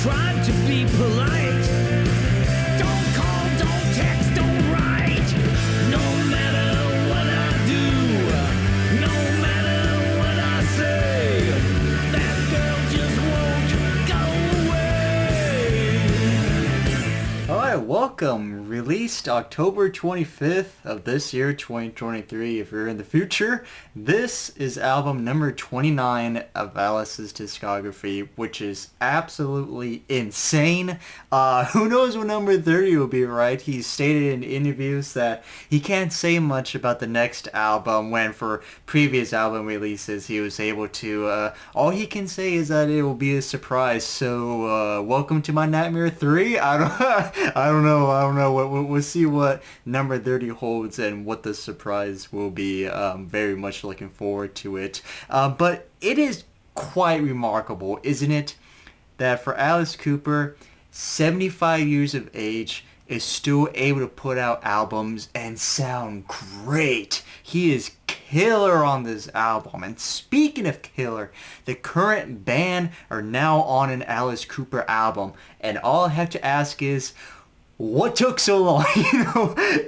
tried to be polite. Don't call, don't text, don't write. No matter what I do, no matter what I say, that girl just won't go away. Alright, welcome. Released October 25th of this year, 2023. If you're in the future, this is album number 29 of Alice's discography, which is absolutely insane. Who knows what number 30 will be, right? He stated in interviews that he can't say much about the next album, when for previous album releases he was able to, all he can say is that it will be a surprise. So, welcome to my Nightmare 3. I don't know. We'll see what number 30 holds and what the surprise will be. Very much looking forward to it. But it is quite remarkable, isn't it, that for Alice Cooper, 75 years of age, is still able to put out albums and sound great. He is killer on this album. And speaking of killer, the current band are now on an Alice Cooper album. And all I have to ask is, what took so long?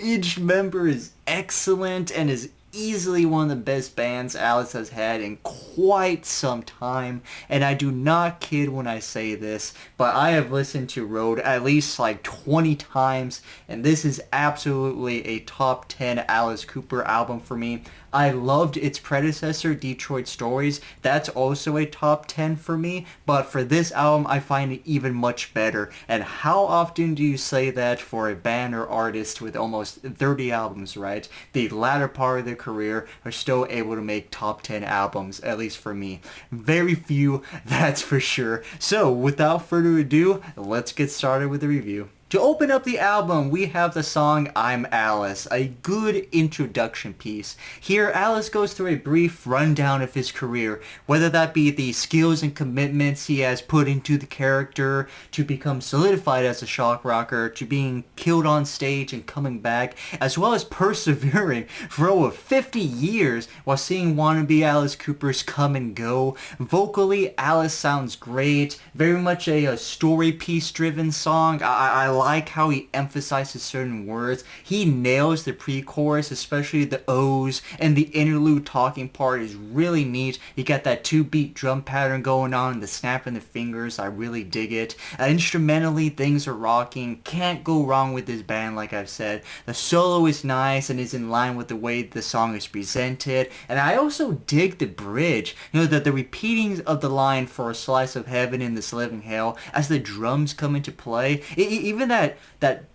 Each member is excellent and is easily one of the best bands Alice has had in quite some time. And I do not kid when I say this, but I have listened to Road at least like 20 times, and this is absolutely a top 10 Alice Cooper album for me. I loved its predecessor, Detroit Stories. That's also a top 10 for me, but for this album, I find it even much better. And how often do you say that for a band or artist with almost 30 albums, right? The latter part of their career are still able to make top 10 albums, at least for me. Very few, that's for sure. So, without further ado, let's get started with the review. To open up the album, we have the song I'm Alice, a good introduction piece. Here, Alice goes through a brief rundown of his career, whether that be the skills and commitments he has put into the character to become solidified as a shock rocker, to being killed on stage and coming back, as well as persevering for over 50 years while seeing wannabe Alice Coopers come and go. Vocally, Alice sounds great, very much a story piece driven song. I like how he emphasizes certain words. He nails the pre-chorus, especially the O's, and the interlude talking part is really neat. You got that 2-beat drum pattern going on, the snap in the fingers. I really dig it. Instrumentally, things are rocking. Can't go wrong with this band, like I've said. The solo is nice and is in line with the way the song is presented. And I also dig the bridge. The repeating of the line for a slice of heaven in this living hell as the drums come into play. Even that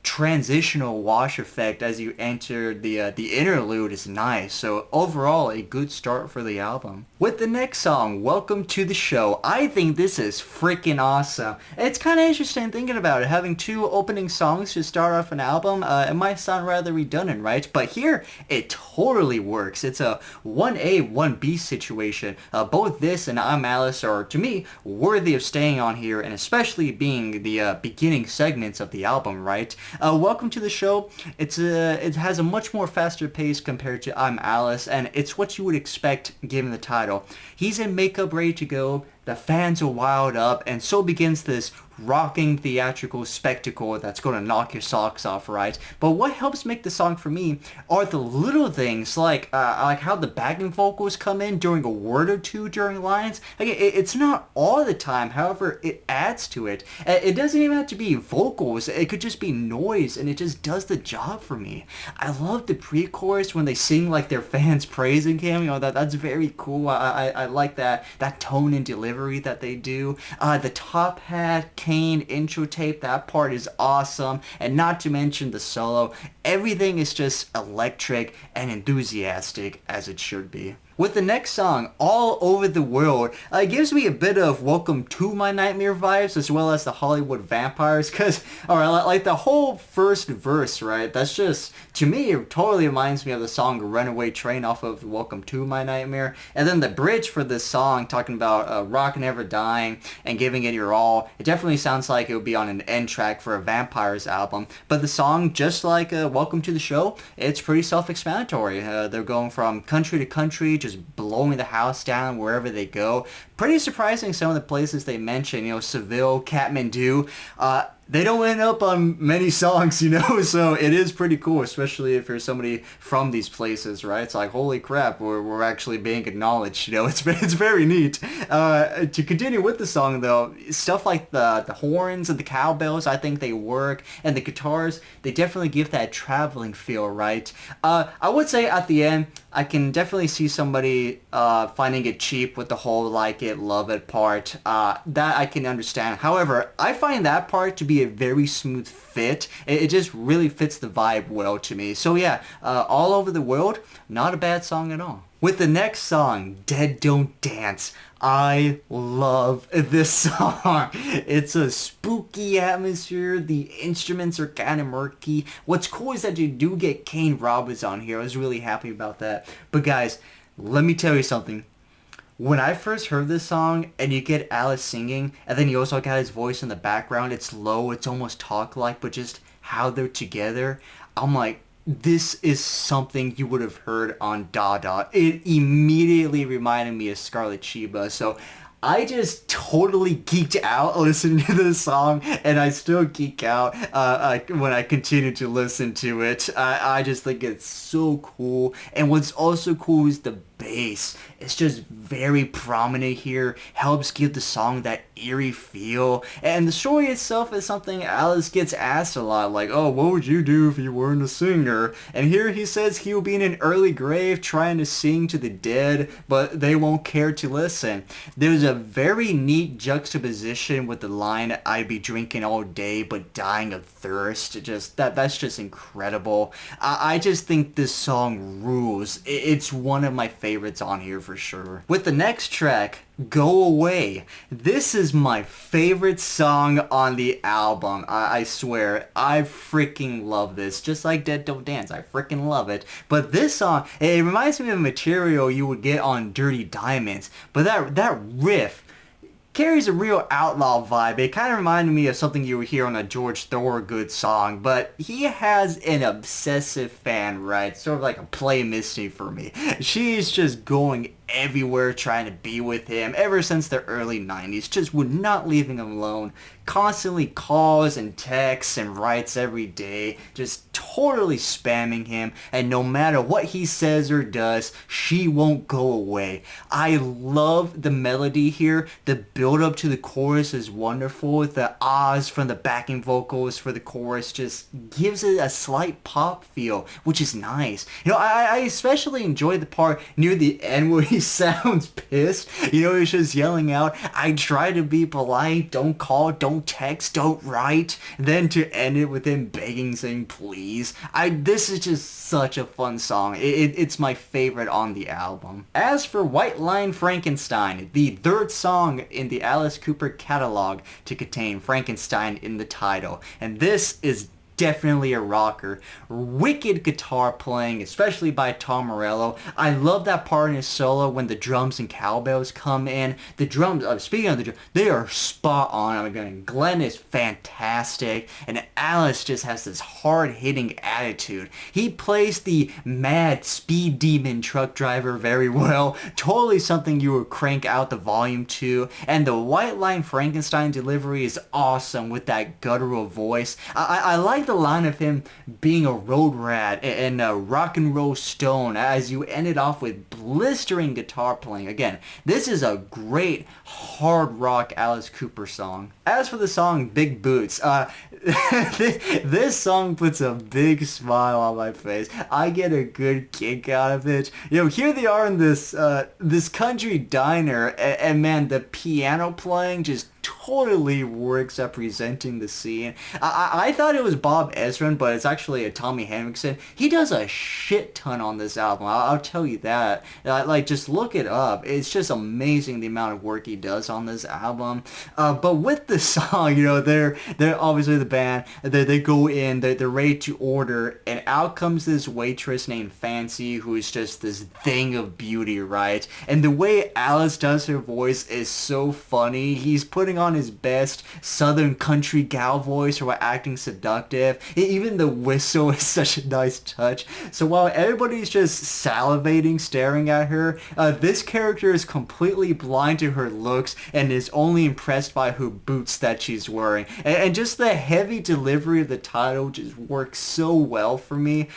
transitional wash effect as you enter the interlude is nice. So overall, a good start for the album. With the next song, Welcome to the Show, I think this is freaking awesome. It's kind of interesting thinking about it, having two opening songs to start off an album. It might sound rather redundant, right? But here, it totally works. It's a 1A, 1B situation. Both this and I'm Alice are, to me, worthy of staying on here, and especially being the beginning segments of the album, right? Welcome to the Show. It has a much more faster pace compared to I'm Alice, and it's what you would expect given the title. He's in makeup ready to go, the fans are wild up, and so begins this rocking theatrical spectacle that's going to knock your socks off, right? But what helps make the song for me are the little things, like how the backing vocals come in during a word or two during lines. It's not all the time, however, it adds to it. It doesn't even have to be vocals, it could just be noise, and it just does the job for me. I love the pre-chorus when they sing like their fans praising him. That's very cool. I like that tone and delivery that they do. The top hat, Kane intro tape, that part is awesome, and not to mention the solo. Everything is just electric and enthusiastic as it should be. With the next song, All Over the World, it gives me a bit of Welcome to My Nightmare vibes, as well as the Hollywood Vampires, because, like the whole first verse, right, that's just, to me, it totally reminds me of the song Runaway Train off of Welcome to My Nightmare. And then the bridge for this song, talking about rock never dying and giving it your all, it definitely sounds like it would be on an end track for a Vampires album. But the song, just like Welcome to the Show, it's pretty self-explanatory. They're going from country to country, just just blowing the house down wherever they go. Pretty surprising some of the places they mention, Seville, Kathmandu. They don't end up on many songs, so it is pretty cool, especially if you're somebody from these places, right? It's like, holy crap, we're actually being acknowledged, it's very neat. To continue with the song, though, stuff like the horns and the cowbells, I think they work, and the guitars, they definitely give that traveling feel, right? I would say at the end, I can definitely see somebody finding it cheap with the whole like it, love it part. That I can understand. However, I find that part to be a very smooth fit. It just really fits the vibe well to me. So yeah, All Over the World, not a bad song at all. With the next song, Dead Don't Dance, I love this song. It's a spooky atmosphere. The instruments are kind of murky. What's cool is that you do get Kane Roberts on here. I was really happy about that. But guys, let me tell you something. When I first heard this song, and you get Alice singing, and then you also got his voice in the background, it's low, it's almost talk-like, but just how they're together, I'm like, this is something you would have heard on Dada. It immediately reminded me of Scarlet Chiba, so I just totally geeked out listening to this song, and I still geek out when I continue to listen to it. I just think it's so cool, and what's also cool is the bass. It's just very prominent here, helps give the song that eerie feel, and the story itself is something Alice gets asked a lot, like, oh, what would you do if you weren't a singer? And here he says he'll be in an early grave trying to sing to the dead, but they won't care to listen. There's a very neat juxtaposition with the line, I'd be drinking all day but dying of thirst. That's just incredible. I just think this song rules. It's one of my favorites on here for sure. With the next track, Go Away. This is my favorite song on the album. I swear, I freaking love this. Just like Dead Don't Dance, I freaking love it. But this song, it reminds me of material you would get on Dirty Diamonds. But that riff carries a real outlaw vibe. It kind of reminded me of something you would hear on a George Thorogood song, but he has an obsessive fan, right? Sort of like a Play Misty for me. She's just going everywhere trying to be with him ever since the early 90s, just would not leaving him alone, constantly calls and texts and writes every day, just totally spamming him, and no matter what he says or does, she won't go away. I love the melody here. The build up to the chorus is wonderful. The ahs from the backing vocals for the chorus just gives it a slight pop feel, which is nice. I especially enjoy the part near the end where he sounds pissed. He's just yelling out, I try to be polite, don't call, don't text, don't write. Then to end it with him begging, saying please. This is just such a fun song. It's my favorite on the album. As for White Line Frankenstein, the third song in the Alice Cooper catalog to contain Frankenstein in the title, and this is definitely a rocker. Wicked guitar playing, especially by Tom Morello. I love that part in his solo when the drums and cowbells come in. The drums, speaking of the drums, they are spot on. Glenn is fantastic, and Alice just has this hard-hitting attitude. He plays the mad speed demon truck driver very well. Totally something you would crank out the volume to, and the White Line Frankenstein delivery is awesome with that guttural voice. I like the line of him being a road rat and a rock and roll stone as you ended off with blistering guitar playing. Again, this is a great hard rock Alice Cooper song. As for the song Big Boots, this song puts a big smile on my face. I get a good kick out of it. Here they are in this country diner, and man, the piano playing just totally works at presenting the scene. I thought it was Bob Ezrin, but it's actually a Tommy Henriksen. He does a shit ton on this album. I'll tell you that. Just look it up. It's just amazing the amount of work he does on this album. But with the song, they're obviously the band. They go in, they're ready to order, and out comes this waitress named Fancy, who is just this thing of beauty, right? And the way Alice does her voice is so funny. He's putting putting on his best southern country gal voice or while acting seductive. Even the whistle is such a nice touch. So while everybody's just salivating staring at her, this character is completely blind to her looks and is only impressed by her boots that she's wearing. And just the heavy delivery of the title just works so well for me.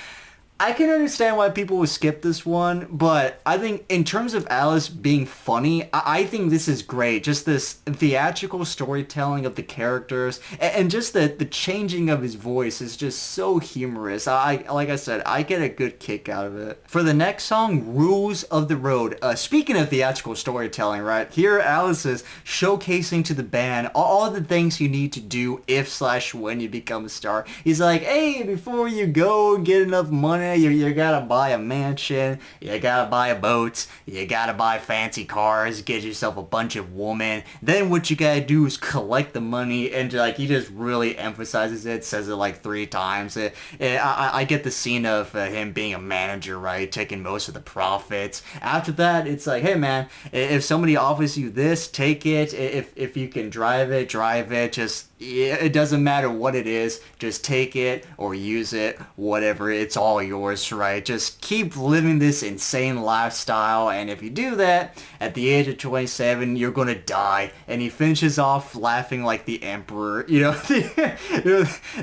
I can understand why people would skip this one, but I think in terms of Alice being funny, I think this is great. Just this theatrical storytelling of the characters and just the changing of his voice is just so humorous. Like I said, I get a good kick out of it. For the next song, Rules of the Road. Speaking of theatrical storytelling, right? Here Alice is showcasing to the band all the things you need to do if/when you become a star. He's like, hey, before you go get enough money, you gotta buy a mansion, you gotta buy a boat, you gotta buy fancy cars, get yourself a bunch of women. Then what you gotta do is collect the money, and like he just really emphasizes it, says it like 3 times. I get the scene of him being a manager, right, taking most of the profits. After that, it's like, hey man, if somebody offers you this, take it. If you can drive it, drive it. Just it doesn't matter what it is, just take it or use it, whatever, it's all yours, right? Just keep living this insane lifestyle, and if you do that, at the age of 27, you're gonna die. And he finishes off laughing like the emperor, you know.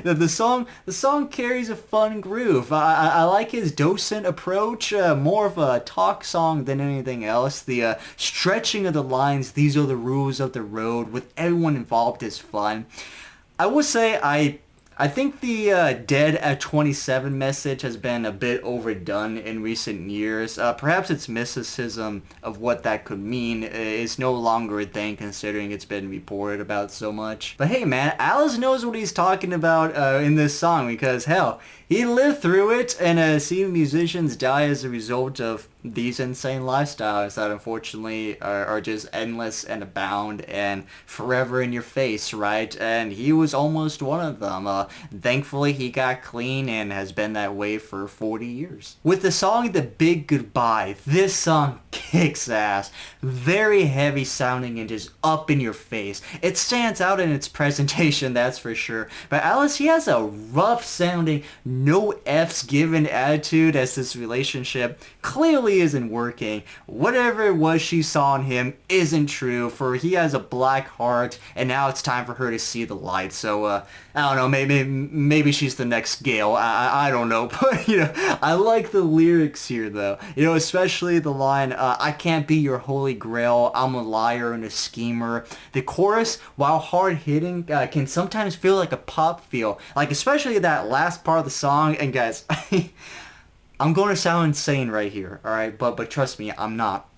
The song carries a fun groove. I like his docent approach, more of a talk song than anything else. The stretching of the lines, these are the rules of the road, with everyone involved is fun. I will say I think the dead at 27 message has been a bit overdone in recent years. Perhaps its mysticism of what that could mean is no longer a thing, considering it's been reported about so much. But hey man, Alice knows what he's talking about in this song, because hell, he lived through it and seen musicians die as a result of these insane lifestyles that unfortunately are just endless and abound and forever in your face, right? And he was almost one of them. Thankfully, he got clean and has been that way for 40 years. With the song The Big Goodbye, this song kicks ass. Very heavy sounding and just up in your face. It stands out in its presentation, that's for sure. But Alice, he has a rough sounding, no F's given attitude, as this relationship clearly isn't working. Whatever it was she saw in him isn't true, for he has a black heart and now it's time for her to see the light. So I don't know, maybe she's the next Gail. I don't know, but you know, I like the lyrics here though. You know, especially the line, I can't be your holy grail, I'm a liar and a schemer. The chorus, while hard hitting, can sometimes feel like a pop feel, like especially that last part of the song. And guys, I'm going to sound insane right here, alright? But trust me, I'm not.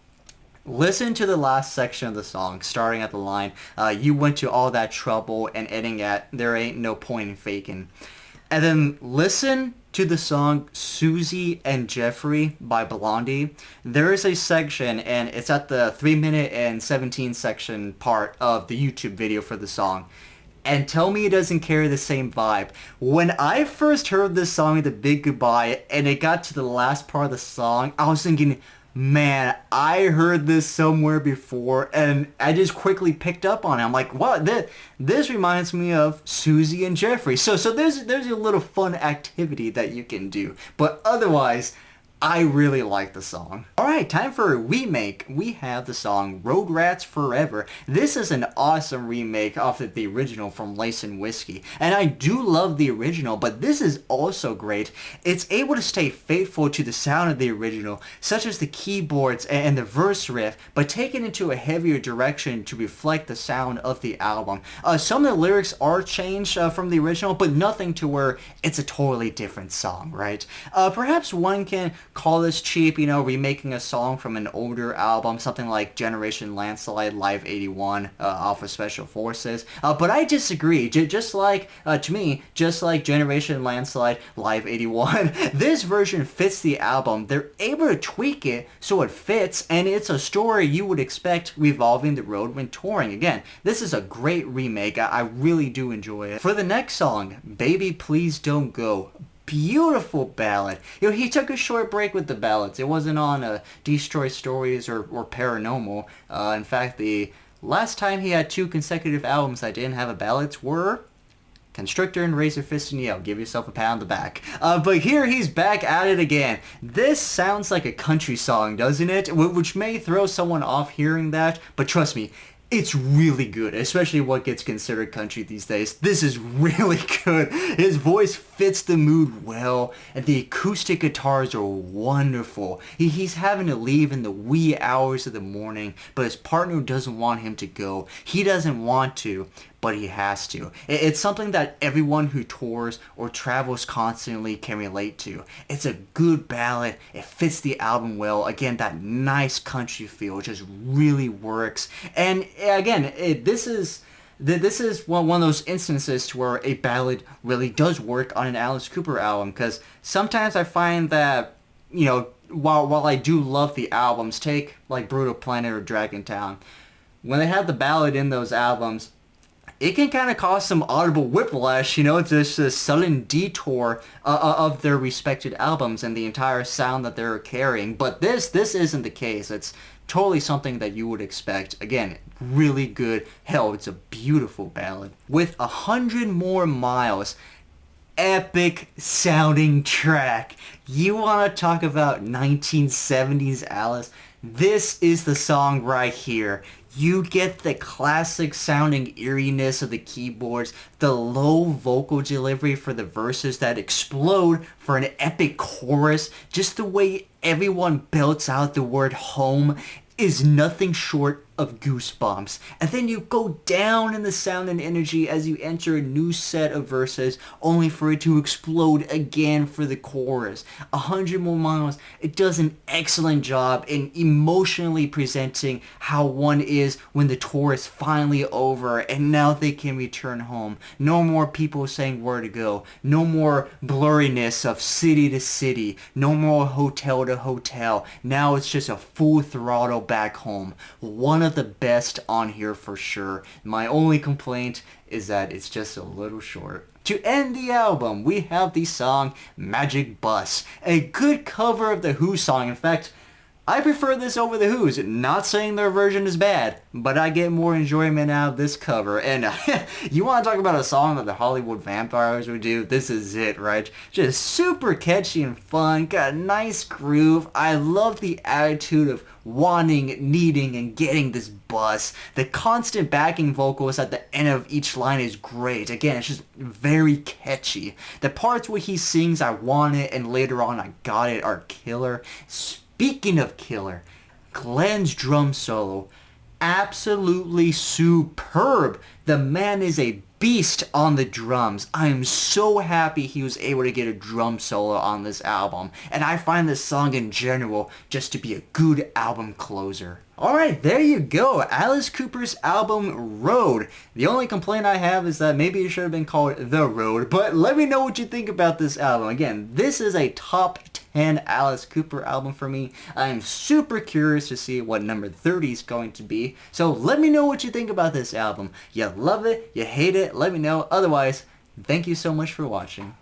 Listen to the last section of the song, starting at the line, you went to all that trouble, and ending at, there ain't no point in faking. And then listen to the song Susie and Jeffrey by Blondie. There is a section, and it's at the 3-minute and 17 section part of the YouTube video for the song. And tell me it doesn't carry the same vibe. When I first heard this song, The Big Goodbye, and it got to the last part of the song, I was thinking, man, I heard this somewhere before, and I just quickly picked up on it. I'm like, what? This reminds me of Susie and Jeffrey. So there's a little fun activity that you can do. But otherwise, I really like the song. Alright, time for a remake. We have the song Road Rats Forever. This is an awesome remake off of the original from Lace and Whiskey. And I do love the original, but this is also great. It's able to stay faithful to the sound of the original, such as the keyboards and the verse riff, but take it into a heavier direction to reflect the sound of the album. Some of the lyrics are changed from the original, but nothing to where it's a totally different song, right? Perhaps one can call this cheap, you know, remaking a song from an older album, something like Generation Landslide Live 81 off of Special Forces. But I disagree. Just like, to me, just like Generation Landslide Live 81, this version fits the album. They're able to tweak it so it fits, and it's a story you would expect revolving the road when touring. Again, this is a great remake. I really do enjoy it. For the next song, Baby Please Don't Go. Beautiful ballad. You know, he took a short break with the ballads. It wasn't on Destroy Stories or Paranormal. In fact, the Last time he had 2 consecutive albums that didn't have a ballad were Constrictor and Razor Fist and Yell. Give yourself a pat on the back. But here he's back at it again. This sounds like a country song, doesn't it? Which may throw someone off hearing that, but trust me, it's really good, especially what gets considered country these days. This is really good. His voice fits the mood well, and the acoustic guitars are wonderful. He's having to leave in the wee hours of the morning, but his partner doesn't want him to go. He doesn't want to, but he has to. It's something that everyone who tours or travels constantly can relate to. It's a good ballad. It fits the album well. Again, that nice country feel just really works. And again, this is one of those instances to where a ballad really does work on an Alice Cooper album, because sometimes I find that, you know, while I do love the albums, take like Brutal Planet or Dragon Town, when they have the ballad in those albums, it can kind of cause some audible whiplash, you know, just a sudden detour of their respected albums and the entire sound that they're carrying. But this isn't the case. It's totally something that you would expect. Again, really good. Hell, it's a beautiful ballad. With 100 More Miles, epic sounding track. You want to talk about 1970s Alice? This is the song right here. You get the classic sounding eeriness of the keyboards, the low vocal delivery for the verses that explode for an epic chorus, just the way everyone belts out the word home is nothing short of goosebumps. And then you go down in the sound and energy as you enter a new set of verses, only for it to explode again for the chorus. 100 More Miles, it does an excellent job in emotionally presenting how one is when the tour is finally over and now they can return home. No more people saying where to go. No more blurriness of city to city. No more hotel to hotel. Now it's just a full throttle back home. One of the best on here for sure. My only complaint is that it's just a little short. To end the album, we have the song Magic Bus, a good cover of the Who song. In fact, I prefer this over the Who's. Not saying their version is bad, but I get more enjoyment out of this cover. And you want to talk about a song that the Hollywood Vampires would do? This is it, right? Just super catchy and fun, got a nice groove. I love the attitude of wanting, needing, and getting this bus. The constant backing vocals at the end of each line is great. Again, it's just very catchy. The parts where he sings I want it and later on I got it are killer. Speaking of killer, Glenn's drum solo, absolutely superb. The man is a beast on the drums. I am so happy he was able to get a drum solo on this album, and I find this song in general just to be a good album closer. Alright, there you go, Alice Cooper's album Road. The only complaint I have is that maybe it should have been called The Road, but let me know what you think about this album. Again, this is a top 10 Alice Cooper album for me. I'm super curious to see what number 30 is going to be, so let me know what you think about this album. You love it, you hate it, let me know. Otherwise, thank you so much for watching.